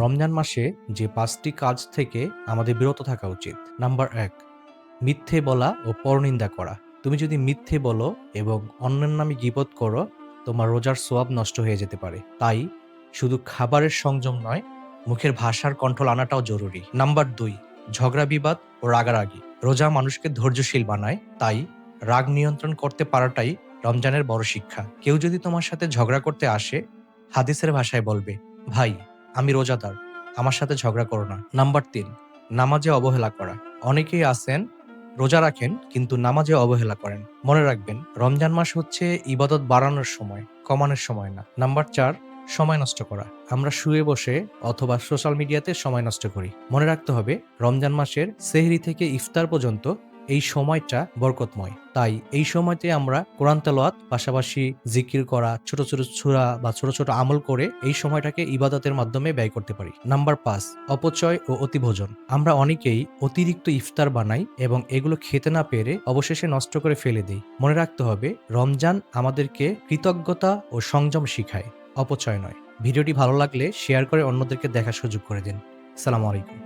রমজান মাসে যে ৫টি কাজ থেকে আমাদের বিরত থাকা উচিত। নাম্বার ১, মিথ্যে বলা ও পরনিন্দা করা। তুমি যদি মিথ্যে বলো এবং অন্যের নামে গীবত করো, তোমার রোজার সোয়াব নষ্ট হয়ে যেতে পারে। তাই শুধু খাবারের সংযম নয়, মুখের ভাষার কন্ট্রোল আনাটাও জরুরি। নাম্বার ২, ঝগড়া বিবাদ ও রাগারাগি। রোজা মানুষকে ধৈর্যশীল বানায়, তাই রাগ নিয়ন্ত্রণ করতে পারাটাই রমজানের বড় শিক্ষা। কেউ যদি তোমার সাথে ঝগড়া করতে আসে, হাদিসের ভাষায় বলবে, ভাই আমি রোজাদার, আমার সাথে ঝগড়া করো না। নাম্বার ৩, নামাজে অবহেলা করা। অনেকেই আছেন রোজা রাখেন কিন্তু নামাজে অবহেলা করেন। মনে রাখবেন, রমজান মাস হচ্ছে ইবাদত বাড়ানোর সময়, কমানোর সময় না। নাম্বার ৪, সময় নষ্ট করা। আমরা শুয়ে বসে অথবা সোশ্যাল মিডিয়াতে সময় নষ্ট করি। মনে রাখতে হবে, রমজান মাসের সেহরি থেকে ইফতার পর্যন্ত এই সময়টা বরকতময়। তাই এই সময়তে আমরা কোরআন তেলাওয়াত, পাশাপাশি জিকির করা, ছোট ছোট সূরা বা ছোট ছোট আমল করে এই সময়টাকে ইবাদতের মাধ্যমে ব্যয় করতে পারি। নাম্বার ৫, অপচয় ও অতিভোজন। আমরা অনেকেই অতিরিক্ত ইফতার বানাই এবং এগুলো খেতে না পেরে অবশেষে নষ্ট করে ফেলে দেই। মনে রাখতে হবে, রমজান আমাদেরকে কৃতজ্ঞতা ও সংযম শিখায়, অপচয় নয়। ভিডিওটি ভালো লাগলে শেয়ার করে অন্যদেরকে দেখার সুযোগ করে দিন। আসসালামু আলাইকুম।